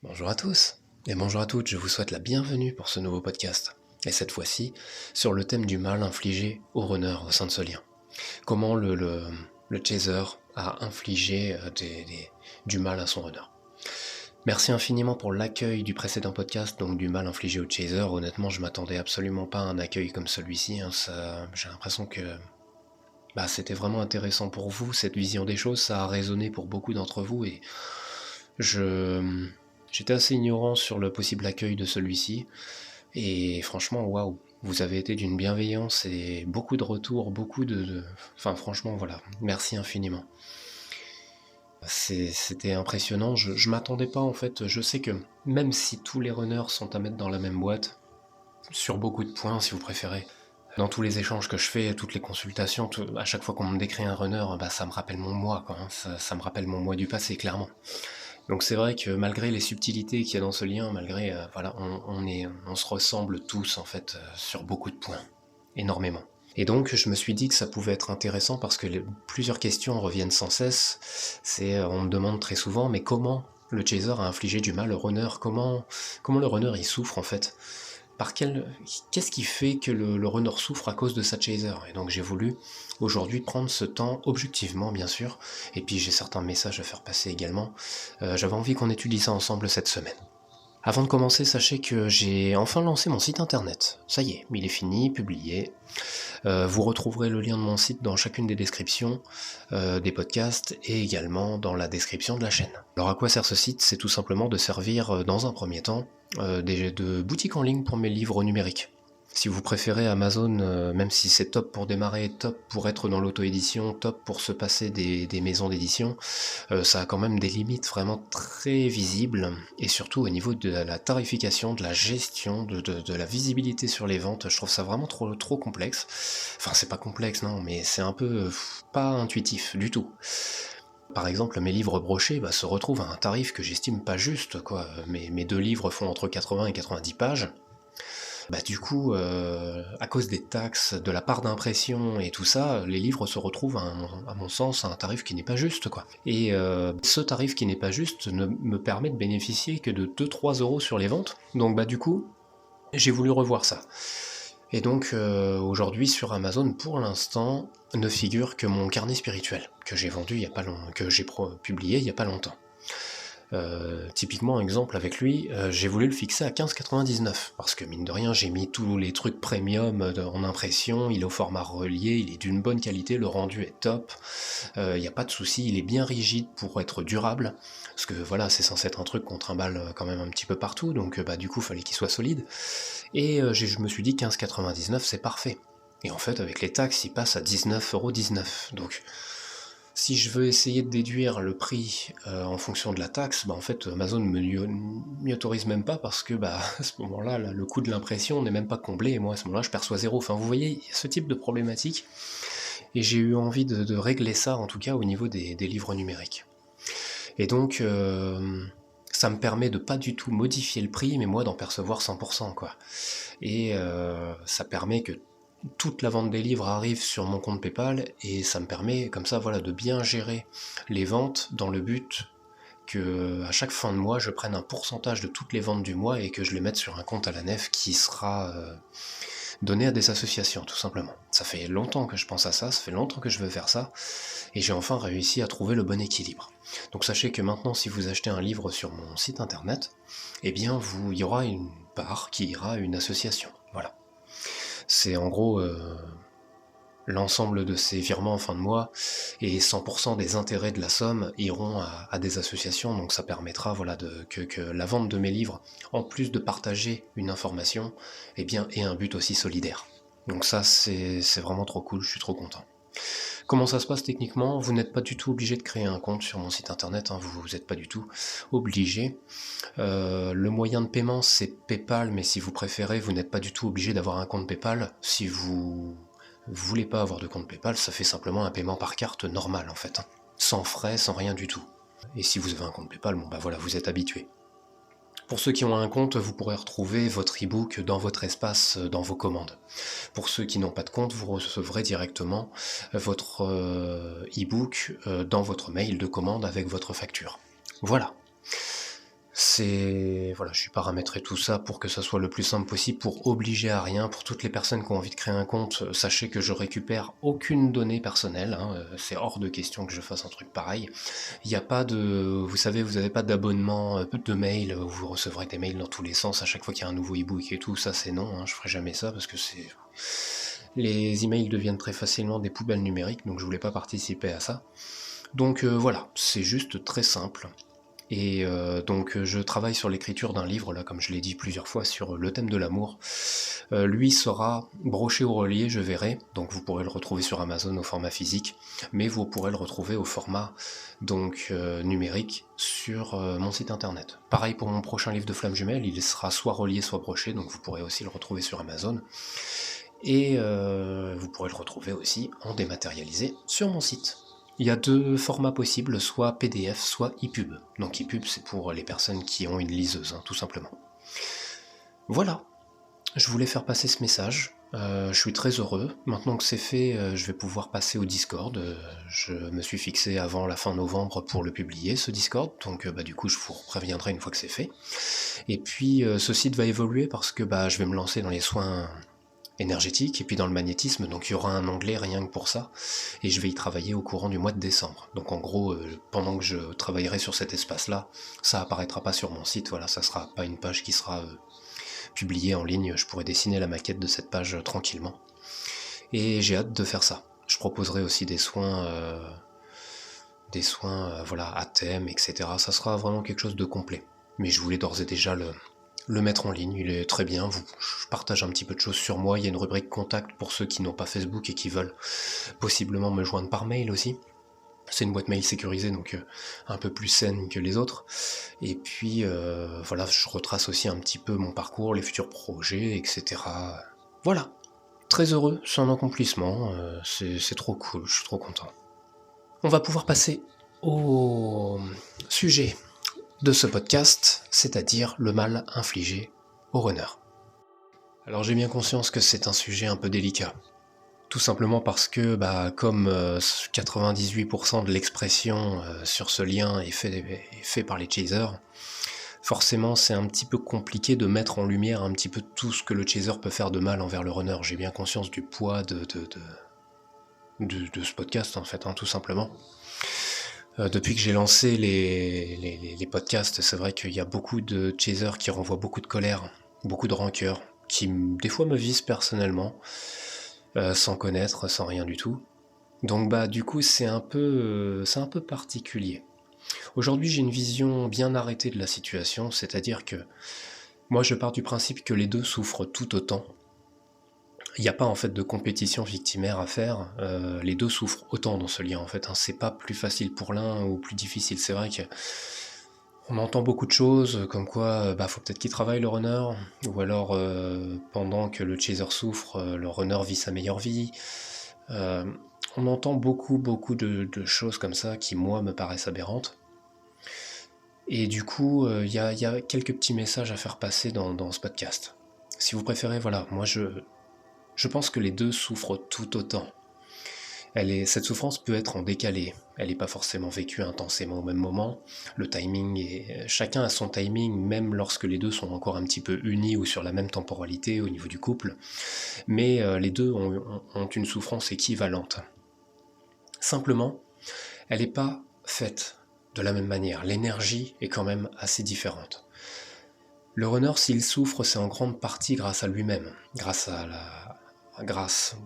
Bonjour à tous et bonjour à toutes, je vous souhaite la bienvenue pour ce nouveau podcast. Et cette fois-ci, sur le thème du mal infligé au runner au sein de ce lien. Comment le chaser a infligé du mal à son runner. Merci infiniment pour l'accueil du précédent podcast, donc du mal infligé au chaser. Honnêtement, je m'attendais absolument pas à un accueil comme celui-ci. J'ai l'impression que c'était vraiment intéressant pour vous, cette vision des choses. Ça a résonné pour beaucoup d'entre vous et je... J'étais assez ignorant sur le possible accueil de celui-ci, et franchement, waouh, vous avez été d'une bienveillance et beaucoup de retours, Enfin, franchement, voilà, merci infiniment. C'était impressionnant, je m'attendais pas en fait, je sais que même si tous les runners sont à mettre dans la même boîte, sur beaucoup de points si vous préférez, dans tous les échanges que je fais, toutes les consultations, à chaque fois qu'on me décrit un runner, ça me rappelle mon moi, quoi, hein, ça me rappelle mon moi du passé, clairement. Donc c'est vrai que malgré les subtilités qu'il y a dans ce lien, malgré voilà, on se ressemble tous en fait sur beaucoup de points, énormément. Et donc je me suis dit que ça pouvait être intéressant parce que plusieurs questions reviennent sans cesse. On me demande très souvent, mais comment le chaser a infligé du mal au runner, comment le runner il souffre en fait. Qu'est-ce qui fait que le runner souffre à cause de sa chaser? Et donc j'ai voulu aujourd'hui prendre ce temps objectivement bien sûr, et puis j'ai certains messages à faire passer également. J'avais envie qu'on étudie ça ensemble cette semaine. Avant de commencer, sachez que j'ai enfin lancé mon site internet. Ça y est, il est fini, publié. Vous retrouverez le lien de mon site dans chacune des descriptions des podcasts et également dans la description de la chaîne. Alors à quoi sert ce site? C'est tout simplement de servir dans un premier temps de boutique en ligne pour mes livres numériques. Si vous préférez Amazon, même si c'est top pour démarrer, top pour être dans l'auto-édition, top pour se passer des maisons d'édition, ça a quand même des limites vraiment très visibles, et surtout au niveau de la tarification, de la gestion, de la visibilité sur les ventes, je trouve ça vraiment trop complexe. Enfin, c'est pas complexe, non, mais c'est un peu pas intuitif du tout. Par exemple, mes livres brochés se retrouvent à un tarif que j'estime pas juste, quoi. Mes deux livres font entre 80 et 90 pages. Du coup, à cause des taxes, de la part d'impression et tout ça, les livres se retrouvent à mon sens à un tarif qui n'est pas juste, quoi. Et ce tarif qui n'est pas juste ne me permet de bénéficier que de 2-3 € sur les ventes. Donc du coup, j'ai voulu revoir ça. Et donc aujourd'hui sur Amazon, pour l'instant, ne figure que mon carnet spirituel que j'ai vendu il y a pas longtemps, que j'ai publié il y a pas longtemps. Typiquement, exemple avec lui, j'ai voulu le fixer à 15,99 parce que mine de rien, j'ai mis tous les trucs premium en impression, il est au format relié, il est d'une bonne qualité, le rendu est top, il n'y a pas de souci, il est bien rigide pour être durable, parce que voilà, c'est censé être un truc qu'on trimballe quand même un petit peu partout, donc du coup, fallait qu'il soit solide. Et je me suis dit 15,99 c'est parfait. Et en fait, avec les taxes, il passe à 19,19 €. Donc, si je veux essayer de déduire le prix en fonction de la taxe, en fait Amazon ne m'y autorise même pas parce que à ce moment-là, le coût de l'impression n'est même pas comblé et moi à ce moment-là je perçois zéro. Enfin vous voyez, il y a ce type de problématique et j'ai eu envie de régler ça en tout cas au niveau des livres numériques. Et donc ça me permet de pas du tout modifier le prix mais moi d'en percevoir 100% quoi. Et ça permet que toute la vente des livres arrive sur mon compte PayPal et ça me permet comme ça voilà de bien gérer les ventes dans le but que à chaque fin de mois je prenne un pourcentage de toutes les ventes du mois et que je les mette sur un compte à la nef qui sera donné à des associations tout simplement. Ça fait longtemps que je pense à ça, ça fait longtemps que je veux faire ça et j'ai enfin réussi à trouver le bon équilibre. Donc sachez que maintenant si vous achetez un livre sur mon site internet, eh bien il y aura une part qui ira à une association. Voilà. C'est en gros l'ensemble de ces virements en fin de mois et 100% des intérêts de la somme iront à des associations, donc ça permettra voilà, que la vente de mes livres, en plus de partager une information, eh bien, ait un but aussi solidaire. Donc ça c'est vraiment trop cool, je suis trop content. Comment ça se passe techniquement? Vous n'êtes pas du tout obligé de créer un compte sur mon site internet, hein, vous n'êtes pas du tout obligé. Le moyen de paiement c'est PayPal, mais si vous préférez, vous n'êtes pas du tout obligé d'avoir un compte PayPal. Si vous voulez pas avoir de compte PayPal, ça fait simplement un paiement par carte normal en fait, hein, sans frais, sans rien du tout. Et si vous avez un compte PayPal, voilà, vous êtes habitué. Pour ceux qui ont un compte, vous pourrez retrouver votre e-book dans votre espace, dans vos commandes. Pour ceux qui n'ont pas de compte, vous recevrez directement votre e-book dans votre mail de commande avec votre facture. Voilà. Voilà, je suis paramétré tout ça pour que ça soit le plus simple possible, pour obliger à rien. Pour toutes les personnes qui ont envie de créer un compte, sachez que je récupère aucune donnée personnelle, hein, c'est hors de question que je fasse un truc pareil. Il n'y a pas de... Vous savez, vous n'avez pas d'abonnement, de mail, où vous recevrez des mails dans tous les sens à chaque fois qu'il y a un nouveau e-book et tout, ça c'est non, hein, je ferai jamais ça parce que c'est... Les emails deviennent très facilement des poubelles numériques, donc je voulais pas participer à ça. Donc voilà, c'est juste très simple. Et donc je travaille sur l'écriture d'un livre, là, comme je l'ai dit plusieurs fois, sur le thème de l'amour. Lui sera broché au relié, je verrai, donc vous pourrez le retrouver sur Amazon au format physique, mais vous pourrez le retrouver au format donc numérique sur mon site internet. Pareil pour mon prochain livre de Flammes Jumelles, il sera soit relié, soit broché, donc vous pourrez aussi le retrouver sur Amazon. Et vous pourrez le retrouver aussi en dématérialisé sur mon site. Il y a 2 formats possibles, soit PDF, soit EPUB. Donc EPUB, c'est pour les personnes qui ont une liseuse, hein, tout simplement. Voilà, je voulais faire passer ce message. Je suis très heureux. Maintenant que c'est fait, je vais pouvoir passer au Discord. Je me suis fixé avant la fin novembre pour le publier, ce Discord. Donc du coup, je vous préviendrai une fois que c'est fait. Et puis, ce site va évoluer parce que je vais me lancer dans les soins énergétique et puis dans le magnétisme, donc il y aura un onglet rien que pour ça, et je vais y travailler au courant du mois de décembre. Donc en gros, pendant que je travaillerai sur cet espace-là, ça apparaîtra pas sur mon site, voilà, ça sera pas une page qui sera publiée en ligne, je pourrai dessiner la maquette de cette page tranquillement. Et j'ai hâte de faire ça. Je proposerai aussi des soins voilà, à thème, etc. Ça sera vraiment quelque chose de complet. Mais je voulais d'ores et déjà le mettre en ligne, il est très bien, je partage un petit peu de choses sur moi, il y a une rubrique contact pour ceux qui n'ont pas Facebook et qui veulent possiblement me joindre par mail aussi. C'est une boîte mail sécurisée, donc un peu plus saine que les autres. Et puis voilà, je retrace aussi un petit peu mon parcours, les futurs projets, etc. Voilà, très heureux, c'est un accomplissement, c'est trop cool, je suis trop content. On va pouvoir passer au sujet de ce podcast, c'est-à-dire le mal infligé aux runners. Alors j'ai bien conscience que c'est un sujet un peu délicat. Tout simplement parce que, comme 98% de l'expression sur ce lien est fait par les chasers, forcément c'est un petit peu compliqué de mettre en lumière un petit peu tout ce que le chaser peut faire de mal envers le runner. J'ai bien conscience du poids de ce podcast en fait, hein, tout simplement. Depuis que j'ai lancé les podcasts, c'est vrai qu'il y a beaucoup de chasers qui renvoient beaucoup de colère, beaucoup de rancœur, qui des fois me visent personnellement, sans connaître, sans rien du tout. Donc du coup c'est un peu particulier. Aujourd'hui j'ai une vision bien arrêtée de la situation, c'est-à-dire que moi je pars du principe que les deux souffrent tout autant. Il n'y a pas en fait de compétition victimaire à faire, les deux souffrent autant dans ce lien en fait, hein. C'est pas plus facile pour l'un ou plus difficile, c'est vrai que on entend beaucoup de choses, comme quoi faut peut-être qu'il travaille le runner, ou alors pendant que le chaser souffre, le runner vit sa meilleure vie. On entend beaucoup de choses comme ça qui moi me paraissent aberrantes. Et du coup, il y a quelques petits messages à faire passer dans ce podcast. Si vous préférez, voilà, moi je pense que les deux souffrent tout autant. Cette souffrance peut être en décalé, elle n'est pas forcément vécue intensément au même moment. Le timing chacun a son timing, même lorsque les deux sont encore un petit peu unis ou sur la même temporalité au niveau du couple. Mais les deux ont une souffrance équivalente. Simplement, elle n'est pas faite de la même manière. L'énergie est quand même assez différente. Le runner, s'il souffre, c'est en grande partie grâce à lui-même,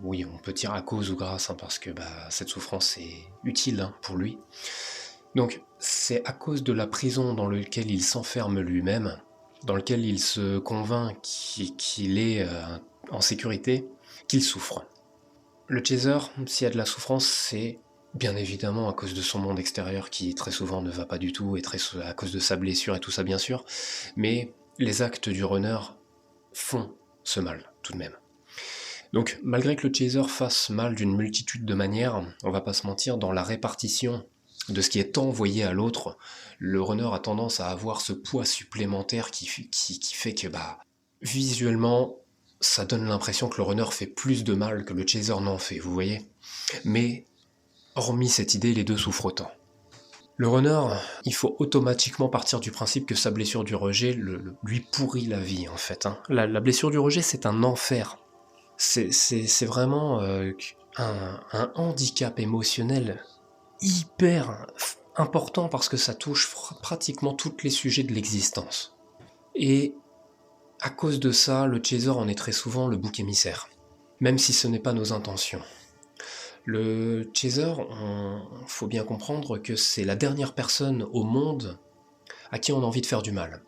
oui, on peut dire à cause ou grâce, hein, parce que cette souffrance est utile pour lui. Donc, c'est à cause de la prison dans laquelle il s'enferme lui-même, dans laquelle il se convainc qu'il est en sécurité, qu'il souffre. Le chaser, s'il y a de la souffrance, c'est bien évidemment à cause de son monde extérieur qui très souvent ne va pas du tout, et à cause de sa blessure et tout ça bien sûr, mais les actes du runner font ce mal tout de même. Donc malgré que le chaser fasse mal d'une multitude de manières, on va pas se mentir, dans la répartition de ce qui est envoyé à l'autre, le runner a tendance à avoir ce poids supplémentaire qui fait que visuellement ça donne l'impression que le runner fait plus de mal que le chaser n'en fait, vous voyez. Mais hormis cette idée, les deux souffrent autant. Le runner, il faut automatiquement partir du principe que sa blessure du rejet lui pourrit la vie, en fait. Hein. La blessure du rejet, c'est un enfer. C'est vraiment un handicap émotionnel hyper important parce que ça touche pratiquement tous les sujets de l'existence. Et à cause de ça, le chaser en est très souvent le bouc émissaire, même si ce n'est pas nos intentions. Le chaser, faut bien comprendre que c'est la dernière personne au monde à qui on a envie de faire du mal.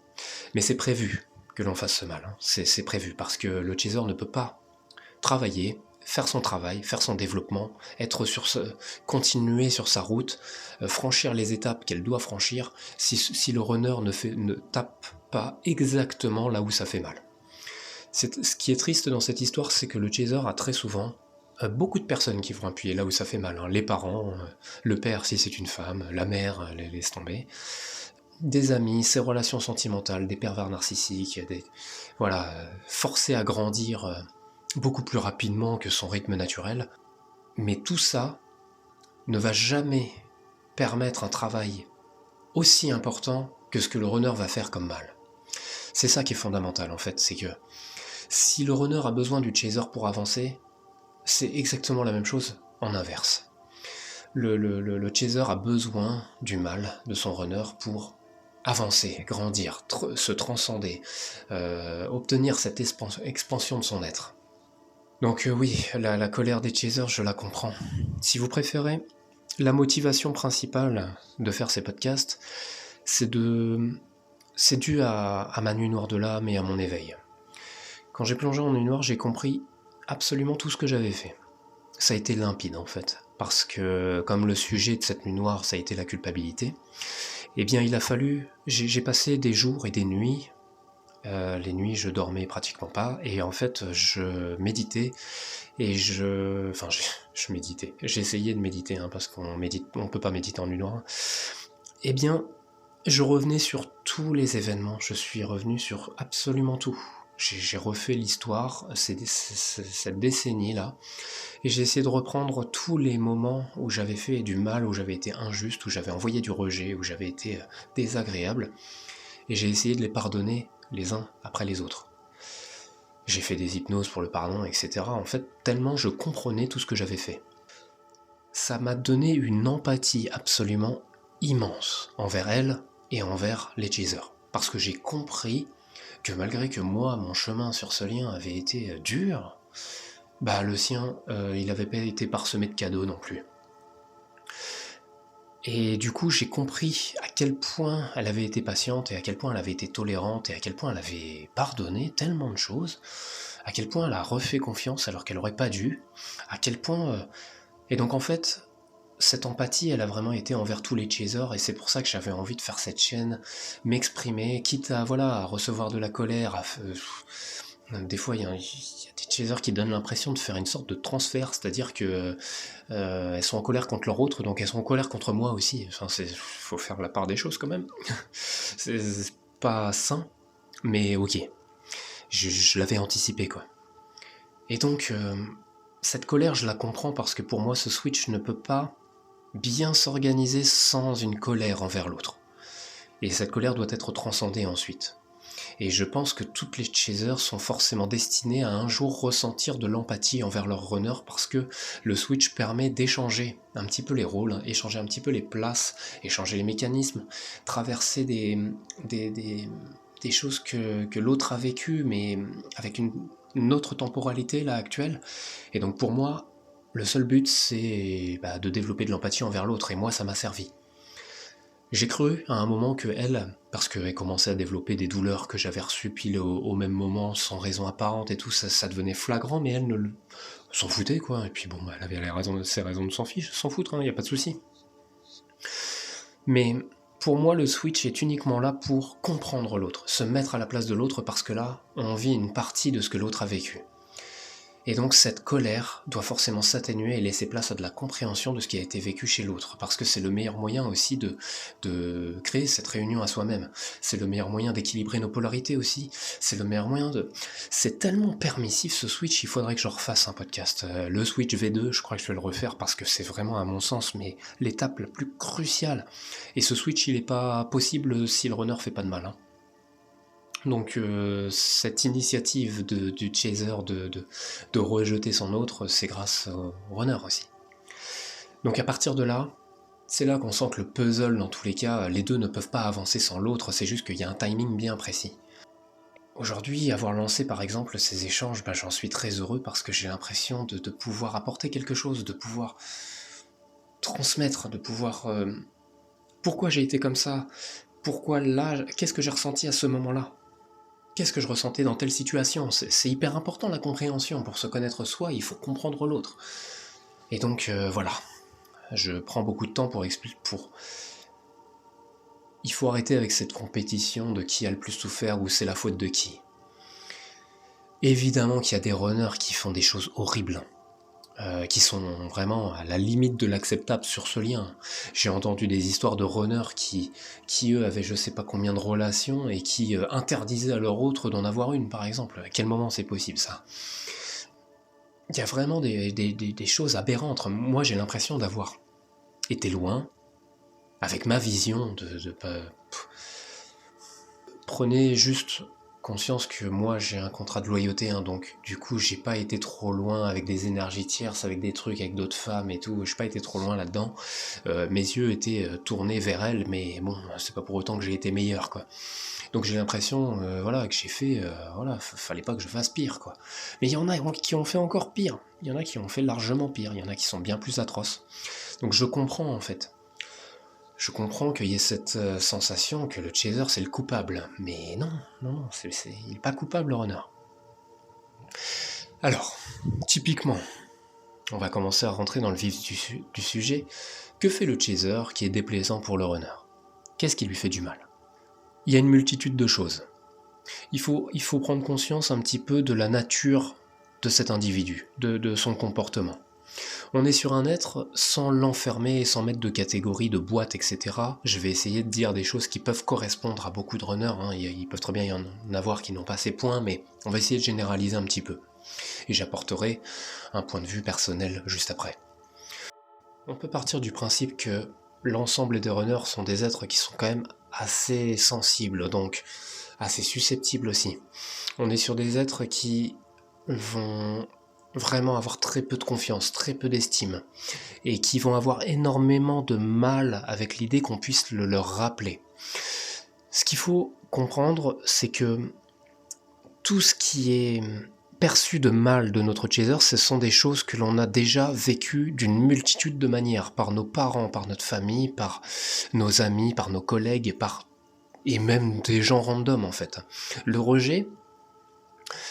Mais c'est prévu que l'on fasse ce mal, hein. C'est prévu parce que le chaser ne peut pas travailler, faire son travail, faire son développement, continuer sur sa route, franchir les étapes qu'elle doit franchir si le runner ne tape pas exactement là où ça fait mal. Ce qui est triste dans cette histoire, c'est que le chaser a très souvent beaucoup de personnes qui vont appuyer là où ça fait mal. Hein. Les parents, le père si c'est une femme, la mère, laisse tomber. Des amis, ses relations sentimentales, des pervers narcissiques, forcés à grandir beaucoup plus rapidement que son rythme naturel. Mais tout ça ne va jamais permettre un travail aussi important que ce que le runner va faire comme mal. C'est ça qui est fondamental en fait, c'est que si le runner a besoin du chaser pour avancer, c'est exactement la même chose en inverse. Le chaser a besoin du mal de son runner pour avancer, grandir, se transcender, obtenir cette expansion de son être. Donc oui, la colère des chasers, je la comprends. Si vous préférez, la motivation principale de faire ces podcasts, c'est dû à ma nuit noire de l'âme et à mon éveil. Quand j'ai plongé en nuit noire, j'ai compris absolument tout ce que j'avais fait. Ça a été limpide en fait, parce que comme le sujet de cette nuit noire, ça a été la culpabilité, eh bien il a fallu, j'ai passé des jours et des nuits, les nuits je dormais pratiquement pas, et en fait je méditais, et je méditais, j'essayais de méditer, hein, parce on peut pas méditer en nuit noire, eh bien je revenais sur tous les événements, je suis revenu sur absolument tout. J'ai refait l'histoire, cette décennie-là, et j'ai essayé de reprendre tous les moments où j'avais fait du mal, où j'avais été injuste, où j'avais envoyé du rejet, où j'avais été désagréable, et j'ai essayé de les pardonner les uns après les autres. J'ai fait des hypnoses pour le pardon, etc. En fait, tellement je comprenais tout ce que j'avais fait. Ça m'a donné une empathie absolument immense envers elle et envers les chasers. Parce que j'ai compris que malgré que moi, mon chemin sur ce lien avait été dur, bah le sien, il n'avait pas été parsemé de cadeaux non plus. Et du coup, j'ai compris à quel point elle avait été patiente, et à quel point elle avait été tolérante, et à quel point elle avait pardonné tellement de choses, à quel point elle a refait confiance alors qu'elle n'aurait pas dû, à quel point... Et donc en fait, cette empathie, elle a vraiment été envers tous les chasers, et c'est pour ça que j'avais envie de faire cette chaîne, m'exprimer, quitte à recevoir de la colère. Des fois, il y a des chasers qui donnent l'impression de faire une sorte de transfert, c'est-à-dire que elles sont en colère contre leur autre, donc elles sont en colère contre moi aussi. Enfin, faut faire la part des choses quand même. c'est pas sain, mais ok. Je l'avais anticipé, quoi. Et donc, cette colère, je la comprends parce que pour moi, ce switch ne peut pas bien s'organiser sans une colère envers l'autre. Et cette colère doit être transcendée ensuite. Et je pense que toutes les chasers sont forcément destinés à un jour ressentir de l'empathie envers leur runner parce que le switch permet d'échanger un petit peu les rôles, échanger un petit peu les places, échanger les mécanismes, traverser des choses que l'autre a vécues, mais avec une autre temporalité là actuelle. Et donc pour moi, le seul but c'est de développer de l'empathie envers l'autre, et moi ça m'a servi. J'ai cru à un moment que elle, parce qu'elle commençait à développer des douleurs que j'avais reçues pile au même moment, sans raison apparente et tout, ça devenait flagrant, mais elle s'en foutait, quoi. Et puis bon, elle avait ses raisons de s'en foutre, hein, y a pas de souci. Mais pour moi, le switch est uniquement là pour comprendre l'autre, se mettre à la place de l'autre, parce que là, on vit une partie de ce que l'autre a vécu. Et donc cette colère doit forcément s'atténuer et laisser place à de la compréhension de ce qui a été vécu chez l'autre, parce que c'est le meilleur moyen aussi de créer cette réunion à soi-même. C'est le meilleur moyen d'équilibrer nos polarités aussi. C'est le meilleur moyen de... C'est tellement permissif ce switch, il faudrait que je refasse un podcast. Le switch V2, je crois que je vais le refaire parce que c'est vraiment à mon sens mais l'étape la plus cruciale. Et ce switch il n'est pas possible si le runner fait pas de mal. Donc cette initiative du chaser de rejeter son autre, c'est grâce au runner aussi. Donc à partir de là, c'est là qu'on sent que le puzzle, dans tous les cas, les deux ne peuvent pas avancer sans l'autre, c'est juste qu'il y a un timing bien précis. Aujourd'hui, avoir lancé par exemple ces échanges, j'en suis très heureux parce que j'ai l'impression de pouvoir apporter quelque chose, de pouvoir transmettre, de pouvoir... pourquoi j'ai été comme ça? Pourquoi là? Qu'est-ce que j'ai ressenti à ce moment-là? Qu'est-ce que je ressentais dans telle situation? C'est hyper important la compréhension. Pour se connaître soi, il faut comprendre l'autre. Et donc voilà, je prends beaucoup de temps pour expliquer. Il faut arrêter avec cette compétition de qui a le plus souffert ou c'est la faute de qui. Évidemment qu'il y a des runners qui font des choses horribles. Qui sont vraiment à la limite de l'acceptable sur ce lien. J'ai entendu des histoires de runners qui eux avaient je sais pas combien de relations et qui interdisaient à leur autre d'en avoir une par exemple. À quel moment c'est possible ça? Il y a vraiment des choses aberrantes. Moi j'ai l'impression d'avoir été loin avec ma vision de prenez juste conscience que moi j'ai un contrat de loyauté, donc du coup j'ai pas été trop loin avec des énergies tierces, avec des trucs, avec d'autres femmes et tout, j'ai pas été trop loin là-dedans. Mes yeux étaient tournés vers elles, mais bon, c'est pas pour autant que j'ai été meilleur, quoi. Donc j'ai l'impression, que j'ai fait, fallait pas que je fasse pire, quoi. Mais il y en a qui ont fait encore pire, il y en a qui ont fait largement pire, il y en a qui sont bien plus atroces. Donc je comprends en fait. Je comprends qu'il y ait cette sensation que le chaser c'est le coupable, mais non, il n'est pas coupable le runner. Alors, typiquement, on va commencer à rentrer dans le vif du sujet. Que fait le chaser qui est déplaisant pour le runner? Qu'est-ce qui lui fait du mal? Il y a une multitude de choses. Il faut prendre conscience un petit peu de la nature de cet individu, de son comportement. On est sur un être sans l'enfermer et sans mettre de catégories, de boîtes, etc. Je vais essayer de dire des choses qui peuvent correspondre à beaucoup de runners. Il peut très bien y en avoir qui n'ont pas ces points, mais on va essayer de généraliser un petit peu. Et j'apporterai un point de vue personnel juste après. On peut partir du principe que l'ensemble des runners sont des êtres qui sont quand même assez sensibles, donc assez susceptibles aussi. On est sur des êtres qui vont vraiment avoir très peu de confiance, très peu d'estime, et qui vont avoir énormément de mal avec l'idée qu'on puisse le leur rappeler. Ce qu'il faut comprendre, c'est que tout ce qui est perçu de mal de notre chaser, ce sont des choses que l'on a déjà vécues d'une multitude de manières, par nos parents, par notre famille, par nos amis, par nos collègues, et même des gens random en fait. Le rejet,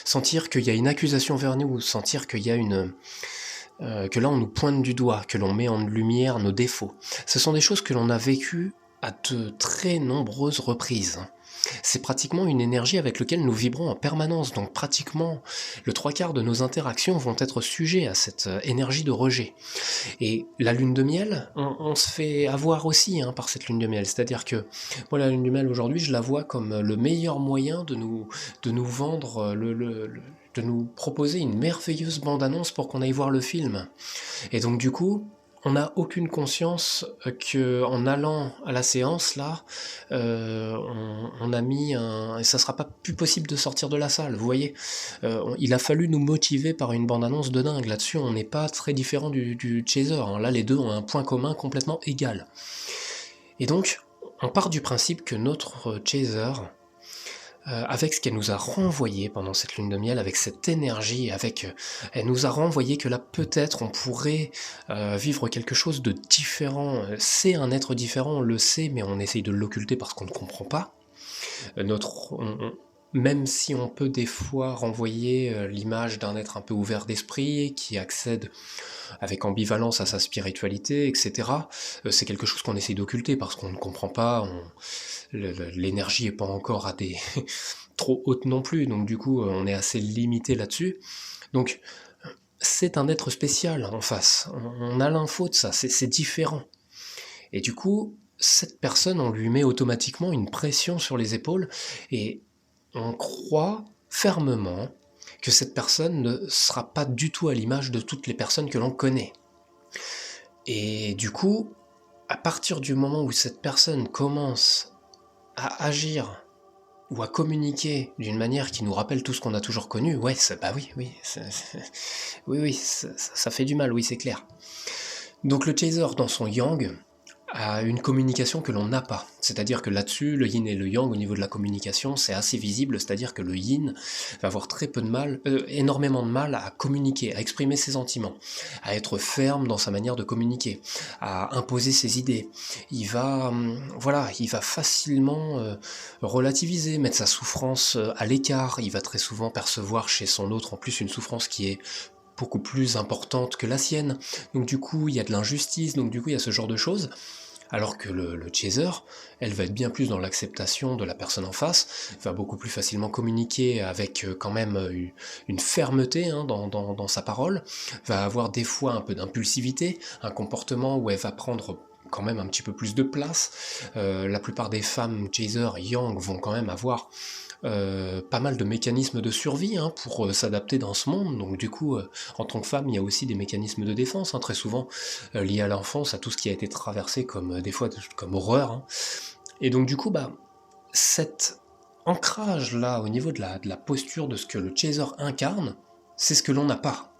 sentir qu'il y a une accusation vers nous, sentir qu'il y a que là on nous pointe du doigt, que l'on met en lumière nos défauts. Ce sont des choses que l'on a vécues à de très nombreuses reprises. C'est pratiquement une énergie avec laquelle nous vibrons en permanence, donc pratiquement le 3/4 de nos interactions vont être sujets à cette énergie de rejet. Et la lune de miel, on se fait avoir aussi par cette lune de miel, c'est-à-dire que moi la lune de miel aujourd'hui je la vois comme le meilleur moyen de nous vendre, de nous proposer une merveilleuse bande-annonce pour qu'on aille voir le film. Et donc du coup, on n'a aucune conscience qu'en allant à la séance, là, on a mis et ça sera pas plus possible de sortir de la salle, vous voyez. Il a fallu nous motiver par une bande-annonce de dingue. Là-dessus, on n'est pas très différent du chaser. Là, les deux ont un point commun complètement égal. Et donc, on part du principe que notre chaser, avec ce qu'elle nous a renvoyé pendant cette lune de miel, avec cette énergie, elle nous a renvoyé que là peut-être on pourrait vivre quelque chose de différent. C'est un être différent, on le sait, mais on essaye de l'occulter parce qu'on ne comprend pas. Même si on peut des fois renvoyer l'image d'un être un peu ouvert d'esprit, qui accède avec ambivalence à sa spiritualité, etc., c'est quelque chose qu'on essaye d'occulter parce qu'on ne comprend pas, l'énergie n'est pas encore à des trop haute non plus, donc du coup on est assez limité là-dessus. Donc c'est un être spécial en face. On a l'info de ça, c'est différent. Et du coup, cette personne, on lui met automatiquement une pression sur les épaules et on croit fermement que cette personne ne sera pas du tout à l'image de toutes les personnes que l'on connaît. Et du coup, à partir du moment où cette personne commence à agir ou à communiquer d'une manière qui nous rappelle tout ce qu'on a toujours connu, ouais, bah oui, oui, ça fait du mal, oui, c'est clair. Donc le chaser dans son yang a une communication que l'on n'a pas. C'est-à-dire que là-dessus, le yin et le yang au niveau de la communication, c'est assez visible, c'est-à-dire que le yin va avoir très peu de mal, énormément de mal à communiquer, à exprimer ses sentiments, à être ferme dans sa manière de communiquer, à imposer ses idées. Il va facilement relativiser, mettre sa souffrance à l'écart. Il va très souvent percevoir chez son autre en plus une souffrance qui est beaucoup plus importante que la sienne. Donc du coup, il y a de l'injustice, donc du coup, il y a ce genre de choses. Alors que le chaser, elle va être bien plus dans l'acceptation de la personne en face, va beaucoup plus facilement communiquer avec quand même une fermeté dans sa parole, va avoir des fois un peu d'impulsivité, un comportement où elle va prendre quand même un petit peu plus de place. La plupart des femmes chaser yang vont quand même avoir pas mal de mécanismes de survie pour s'adapter dans ce monde. Donc du coup, en tant que femme, il y a aussi des mécanismes de défense, très souvent liés à l'enfance, à tout ce qui a été traversé comme des fois comme horreur. Et donc du coup, cet ancrage là au niveau de la posture de ce que le chaser incarne, c'est ce que l'on n'a pas.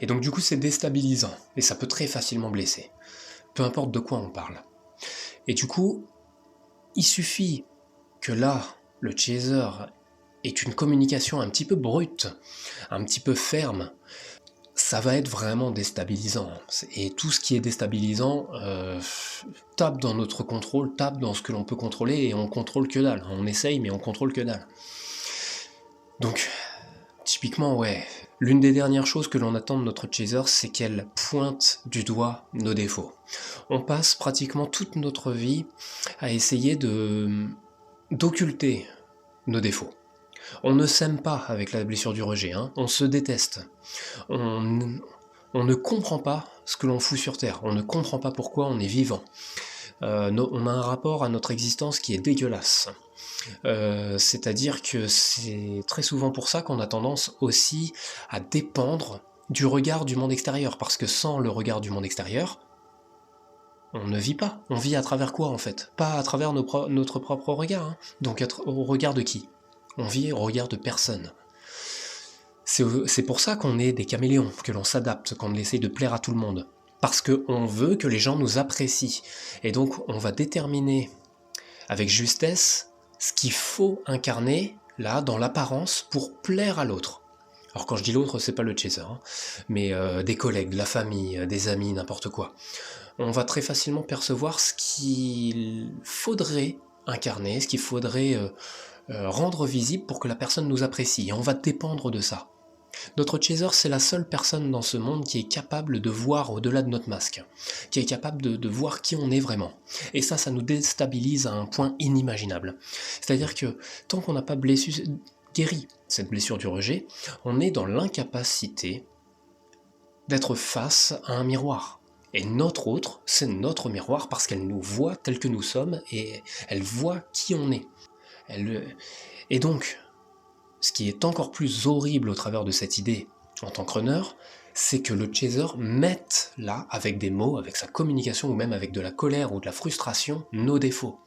Et donc du coup, c'est déstabilisant et ça peut très facilement blesser, peu importe de quoi on parle. Et du coup, il suffit que là, le chaser est une communication un petit peu brute, un petit peu ferme, ça va être vraiment déstabilisant. Et tout ce qui est déstabilisant tape dans notre contrôle, tape dans ce que l'on peut contrôler, et on contrôle que dalle. On essaye, mais on contrôle que dalle. Donc, typiquement, ouais, l'une des dernières choses que l'on attend de notre chaser, c'est qu'elle pointe du doigt nos défauts. On passe pratiquement toute notre vie à essayer d'occulter nos défauts. On ne s'aime pas avec la blessure du rejet, on se déteste. On ne comprend pas ce que l'on fout sur Terre, on ne comprend pas pourquoi on est vivant. On a un rapport à notre existence qui est dégueulasse. C'est-à-dire que c'est très souvent pour ça qu'on a tendance aussi à dépendre du regard du monde extérieur, parce que sans le regard du monde extérieur, on ne vit pas. On vit à travers quoi en fait? Pas à travers notre propre regard. Donc au regard de qui? On vit au regard de personne. C'est pour ça qu'on est des caméléons, que l'on s'adapte, qu'on essaye de plaire à tout le monde. Parce qu'on veut que les gens nous apprécient. Et donc on va déterminer avec justesse ce qu'il faut incarner, là, dans l'apparence, pour plaire à l'autre. Alors quand je dis l'autre, c'est pas le chaser, mais des collègues, de la famille, des amis, n'importe quoi. On va très facilement percevoir ce qu'il faudrait incarner, ce qu'il faudrait rendre visible pour que la personne nous apprécie. Et on va dépendre de ça. Notre chaser, c'est la seule personne dans ce monde qui est capable de voir au-delà de notre masque, qui est capable de voir qui on est vraiment. Et ça nous déstabilise à un point inimaginable. C'est-à-dire que tant qu'on n'a pas guéri cette blessure du rejet, on est dans l'incapacité d'être face à un miroir. Et notre autre, c'est notre miroir parce qu'elle nous voit tel que nous sommes et elle voit qui on est. Et donc, ce qui est encore plus horrible au travers de cette idée en tant que runner, c'est que le chaser mette là, avec des mots, avec sa communication ou même avec de la colère ou de la frustration, nos défauts.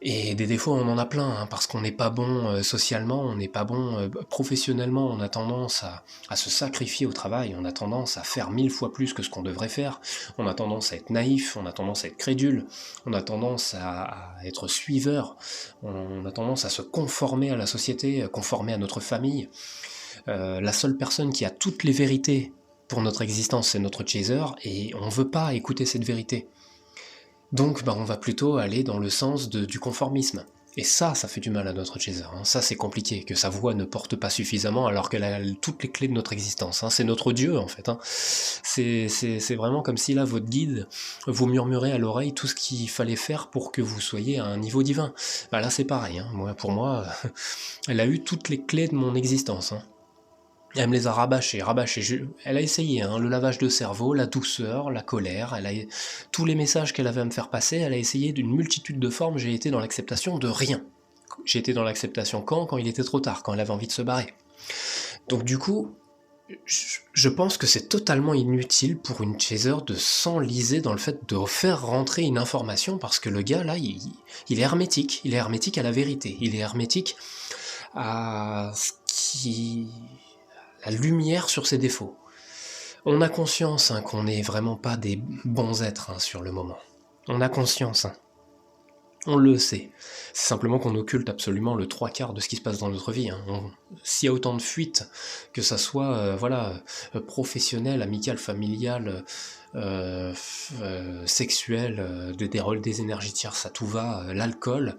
Et des défauts, on en a plein, parce qu'on n'est pas bon socialement, on n'est pas bon professionnellement, on a tendance à se sacrifier au travail, on a tendance à faire 1000 fois plus que ce qu'on devrait faire, on a tendance à être naïf, on a tendance à être crédule, on a tendance à être suiveur, on a tendance à se conformer à la société, conformer à notre famille. La seule personne qui a toutes les vérités pour notre existence, c'est notre chaser, et on ne veut pas écouter cette vérité. Donc on va plutôt aller dans le sens du conformisme. Et ça fait du mal à notre chaser. Ça, c'est compliqué, que sa voix ne porte pas suffisamment alors qu'elle a toutes les clés de notre existence. C'est notre Dieu, en fait. C'est vraiment comme si là, votre guide vous murmurait à l'oreille tout ce qu'il fallait faire pour que vous soyez à un niveau divin. Là, c'est pareil. Pour moi, elle a eu toutes les clés de mon existence. Elle me les a rabâchés. Elle a essayé, hein, le lavage de cerveau, la douceur, la colère, tous les messages qu'elle avait à me faire passer, elle a essayé d'une multitude de formes, j'ai été dans l'acceptation de rien. J'ai été dans l'acceptation quand il était trop tard, quand elle avait envie de se barrer. Donc du coup, je pense que c'est totalement inutile pour une chaser de s'enliser dans le fait de faire rentrer une information, parce que le gars là, il est hermétique. Il est hermétique à la vérité. Il est hermétique à ce qui... la lumière sur ses défauts. On a conscience qu'on n'est vraiment pas des bons êtres sur le moment. On a conscience. On le sait. C'est simplement qu'on occulte absolument le trois quarts de ce qui se passe dans notre vie. S'il y a autant de fuites, que ça soit professionnel, amical, familial, sexuel, des énergies tierces à tout va, l'alcool,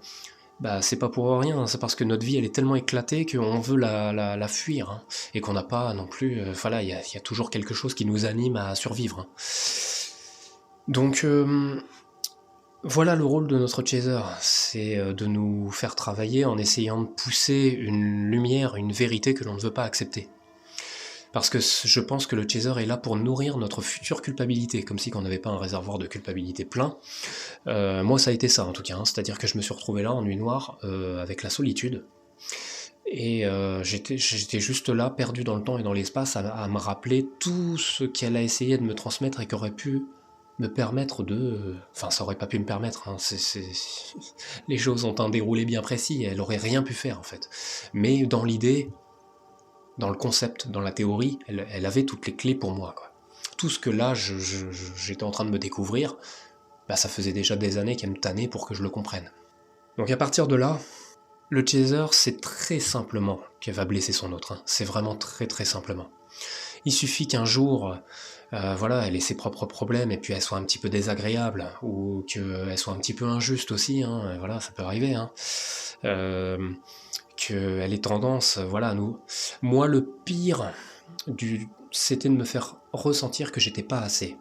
bah c'est pas pour rien, c'est parce que notre vie elle est tellement éclatée qu'on veut la fuir, et qu'on n'a pas non plus... il y a toujours quelque chose qui nous anime à survivre. Donc... voilà le rôle de notre chaser, c'est de nous faire travailler en essayant de pousser une lumière, une vérité que l'on ne veut pas accepter. Parce que je pense que le chaser est là pour nourrir notre future culpabilité, comme si on n'avait pas un réservoir de culpabilité plein. Moi ça a été ça en tout cas, c'est-à-dire que je me suis retrouvé là en nuit noire avec la solitude, et j'étais juste là, perdu dans le temps et dans l'espace, à me rappeler tout ce qu'elle a essayé de me transmettre et qui aurait pu me permettre de... Enfin, ça aurait pas pu me permettre, les choses ont un déroulé bien précis, elle aurait rien pu faire en fait. Mais dans l'idée, dans le concept, dans la théorie, elle avait toutes les clés pour moi, quoi. Tout ce que là, j'étais en train de me découvrir, bah ça faisait déjà des années qu'elle me tannait pour que je le comprenne. Donc à partir de là, le chaser, c'est très simplement qu'elle va blesser son autre, c'est vraiment très très simplement. Il suffit qu'un jour, elle ait ses propres problèmes et puis elle soit un petit peu désagréable, ou qu'elle soit un petit peu injuste aussi, voilà, ça peut arriver, qu'elle ait tendance, à nous... Moi, le pire, c'était de me faire ressentir que j'étais pas assez.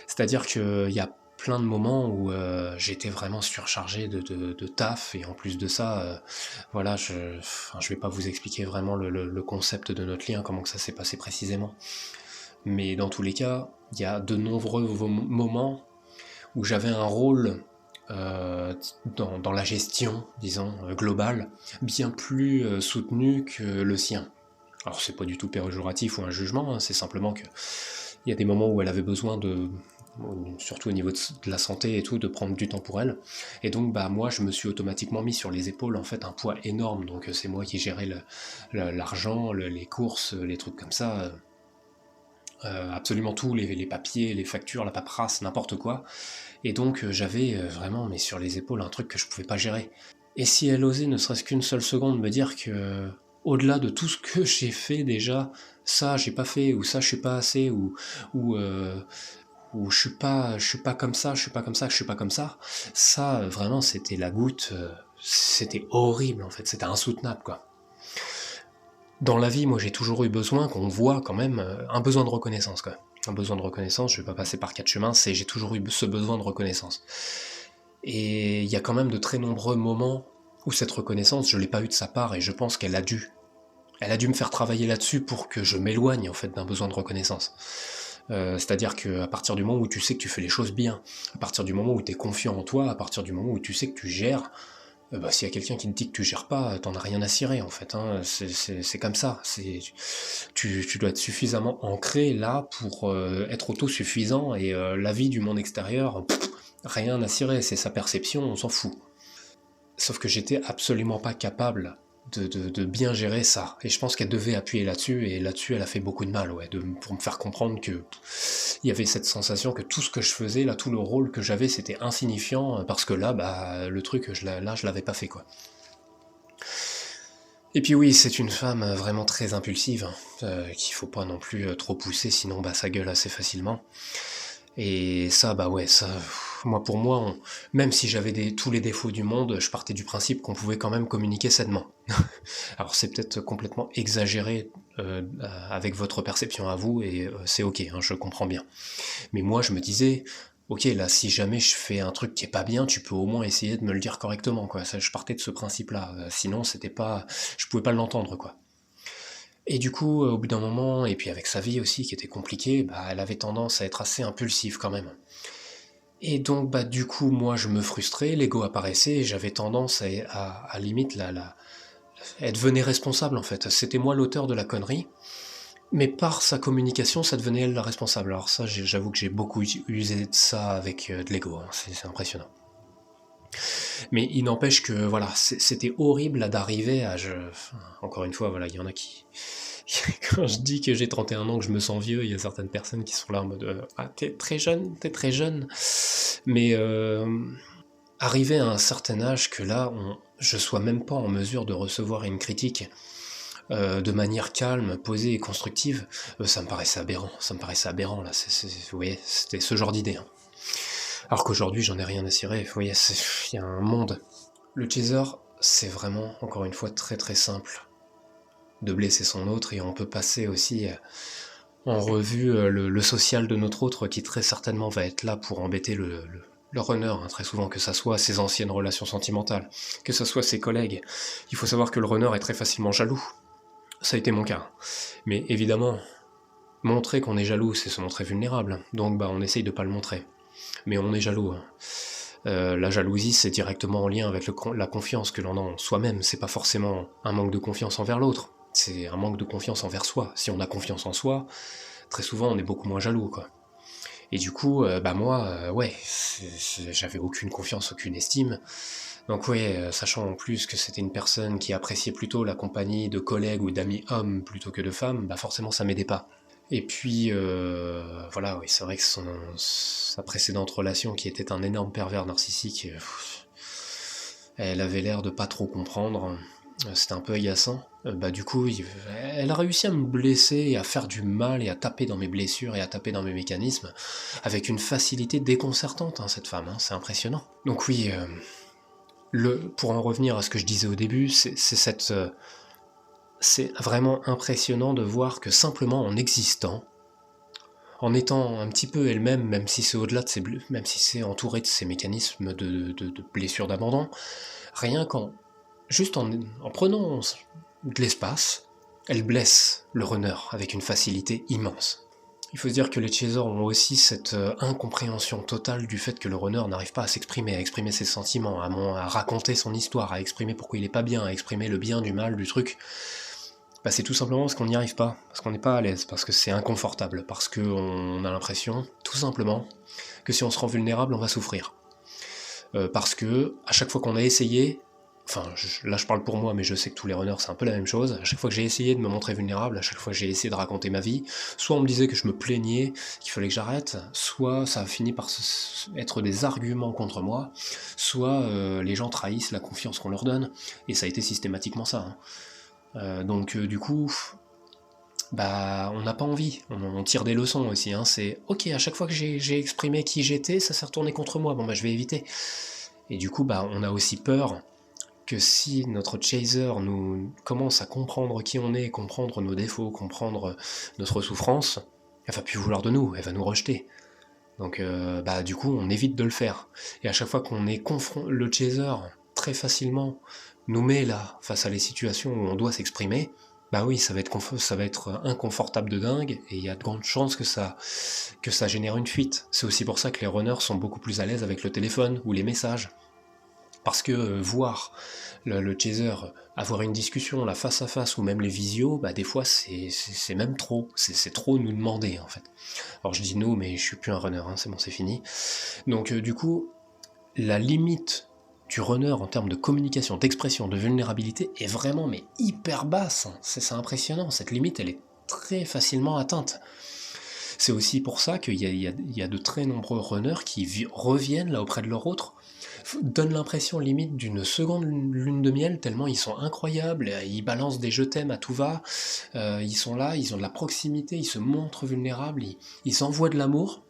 C'est-à-dire qu'il y a plein de moments où j'étais vraiment surchargé de taf, et en plus de ça, je vais pas vous expliquer vraiment le concept de notre lien, comment que ça s'est passé précisément. Mais dans tous les cas, il y a de nombreux moments où j'avais un rôle dans la gestion, disons, globale, bien plus soutenu que le sien. Alors c'est pas du tout péjoratif ou un jugement, c'est simplement que il y a des moments où elle avait besoin surtout au niveau de la santé et tout, de prendre du temps pour elle. Et donc moi je me suis automatiquement mis sur les épaules en fait un poids énorme, donc c'est moi qui gérais l'argent, les courses, les trucs comme ça. Absolument tout, les papiers, les factures, la paperasse, n'importe quoi. Et donc j'avais vraiment mais sur les épaules un truc que je pouvais pas gérer. Et si elle osait ne serait-ce qu'une seule seconde me dire que, au-delà de tout ce que j'ai fait déjà, ça j'ai pas fait, ou ça je suis pas assez, ou je suis pas comme ça, je suis pas comme ça, je suis pas comme ça vraiment c'était la goutte, c'était horrible en fait, c'était insoutenable quoi. Dans la vie, moi j'ai toujours eu besoin qu'on voit quand même un besoin de reconnaissance quoi. Un besoin de reconnaissance, je vais pas passer par quatre chemins, j'ai toujours eu ce besoin de reconnaissance. Et il y a quand même de très nombreux moments où cette reconnaissance, je l'ai pas eu de sa part, et je pense qu'elle a dû. Elle a dû me faire travailler là-dessus pour que je m'éloigne en fait d'un besoin de reconnaissance. C'est-à-dire qu'à partir du moment où tu sais que tu fais les choses bien, à partir du moment où tu es confiant en toi, à partir du moment où tu sais que tu gères, s'il y a quelqu'un qui te dit que tu gères pas, t'en as rien à cirer en fait. C'est comme ça. Tu dois être suffisamment ancré là pour être autosuffisant, et la vie du monde extérieur, rien à cirer, c'est sa perception, on s'en fout. Sauf que j'étais absolument pas capable de bien gérer ça. Et je pense qu'elle devait appuyer là-dessus, et là-dessus elle a fait beaucoup de mal, pour me faire comprendre que il y avait cette sensation que tout ce que je faisais, là, tout le rôle que j'avais, c'était insignifiant, parce que là, le truc, je l'avais pas fait, quoi. Et puis oui, c'est une femme vraiment très impulsive, qu'il faut pas non plus trop pousser, sinon ça gueule assez facilement. Et ça, pour moi, même si j'avais tous les défauts du monde, je partais du principe qu'on pouvait quand même communiquer sainement. Alors c'est peut-être complètement exagéré avec votre perception à vous, et c'est ok, je comprends bien. Mais moi je me disais, ok, là si jamais je fais un truc qui est pas bien, tu peux au moins essayer de me le dire correctement, quoi. Ça, je partais de ce principe-là, sinon je pouvais pas l'entendre, quoi. Et du coup, au bout d'un moment, et puis avec sa vie aussi qui était compliquée, bah, elle avait tendance à être assez impulsive quand même. Et donc, bah, du coup, moi, je me frustrais, l'ego apparaissait, et j'avais tendance à limite, elle devenait responsable en fait. C'était moi l'auteur de la connerie, mais par sa communication, ça devenait elle la responsable. Alors ça, j'avoue que j'ai beaucoup usé de ça avec de l'ego, hein. C'est impressionnant. Mais il n'empêche que voilà, c'était horrible là d'arriver à... Encore une fois, voilà, il y en a qui... Quand je dis que j'ai 31 ans, que je me sens vieux, il y a certaines personnes qui sont là en mode ah, t'es très jeune, t'es très jeune. Mais arrivé à un certain âge que là, je sois même pas en mesure de recevoir une critique de manière calme, posée et constructive, ça me paraissait aberrant. Ça me paraissait aberrant là. Vous voyez, c'était ce genre d'idée, hein. Alors qu'aujourd'hui, j'en ai rien à cirer. Vous voyez, il y a un monde. Le chaser, c'est vraiment, encore une fois, très très simple de blesser son autre, et on peut passer aussi en revue le social de notre autre qui très certainement va être là pour embêter le runner, hein, très souvent, que ça soit ses anciennes relations sentimentales, que ça soit ses collègues. Il faut savoir que le runner est très facilement jaloux. Ça a été mon cas. Mais évidemment, montrer qu'on est jaloux, c'est se montrer vulnérable. Donc bah on essaye de pas le montrer. Mais on est jaloux, hein. La jalousie, c'est directement en lien avec la confiance que l'on a en soi-même. C'est pas forcément un manque de confiance envers l'autre. C'est un manque de confiance envers soi. Si on a confiance en soi, très souvent on est beaucoup moins jaloux, quoi. Et du coup, bah moi, ouais, j'avais aucune confiance, aucune estime. Donc ouais, sachant en plus que c'était une personne qui appréciait plutôt la compagnie de collègues ou d'amis hommes plutôt que de femmes, bah forcément ça m'aidait pas. Et puis, voilà, oui, c'est vrai que sa précédente relation, qui était un énorme pervers narcissique, elle avait l'air de pas trop comprendre. C'était un peu agaçant. Bah du coup, elle a réussi à me blesser et à faire du mal et à taper dans mes blessures et à taper dans mes mécanismes avec une facilité déconcertante, hein, cette femme, hein, c'est impressionnant. Donc oui, pour en revenir à ce que je disais au début, c'est vraiment impressionnant de voir que simplement en existant, en étant un petit peu elle-même, même si c'est au-delà de même si c'est entouré de ces mécanismes de blessures d'abandon, rien juste en prenant de l'espace, elle blesse le runner avec une facilité immense. Il faut se dire que les chasers ont aussi cette incompréhension totale du fait que le runner n'arrive pas à exprimer ses sentiments, à raconter son histoire, à exprimer pourquoi il est pas bien, à exprimer le bien du mal du truc. Bah c'est tout simplement parce qu'on n'y arrive pas, parce qu'on n'est pas à l'aise, parce que c'est inconfortable, parce qu'on a l'impression, tout simplement, que si on se rend vulnérable, on va souffrir. Parce que à chaque fois qu'on a essayé, enfin là je parle pour moi, mais je sais que tous les runners c'est un peu la même chose, à chaque fois que j'ai essayé de me montrer vulnérable, à chaque fois que j'ai essayé de raconter ma vie, soit on me disait que je me plaignais, qu'il fallait que j'arrête, soit ça a fini par être des arguments contre moi, soit les gens trahissent la confiance qu'on leur donne, et ça a été systématiquement ça, hein. Donc du coup, bah on n'a pas envie, on tire des leçons aussi, hein. C'est ok, à chaque fois que j'ai exprimé qui j'étais, ça s'est retourné contre moi, bon bah je vais éviter. Et du coup, bah on a aussi peur que si notre chaser nous commence à comprendre qui on est, comprendre nos défauts, comprendre notre souffrance, elle va plus vouloir de nous, elle va nous rejeter. Donc bah du coup on évite de le faire. Et à chaque fois qu'on est le chaser très facilement nous met là face à les situations où on doit s'exprimer, bah oui ça va être inconfortable de dingue, et il y a de grandes chances que ça génère une fuite. C'est aussi pour ça que les runners sont beaucoup plus à l'aise avec le téléphone ou les messages. Parce que voir le chaser avoir une discussion là face à face, ou même les visios, bah des fois c'est même trop, c'est trop nous demander en fait. Alors je dis nous, mais je suis plus un runner, hein, c'est bon, c'est fini. Donc du coup, la limite du runner en termes de communication, d'expression, de vulnérabilité est vraiment mais hyper basse, hein. C'est impressionnant, cette limite elle est très facilement atteinte. C'est aussi pour ça qu'il y a de très nombreux runners qui reviennent là auprès de leur autre, donnent l'impression limite d'une seconde lune de miel, tellement ils sont incroyables, ils balancent des je t'aime à tout va, ils sont là, ils ont de la proximité, ils se montrent vulnérables, ils s'envoient de l'amour,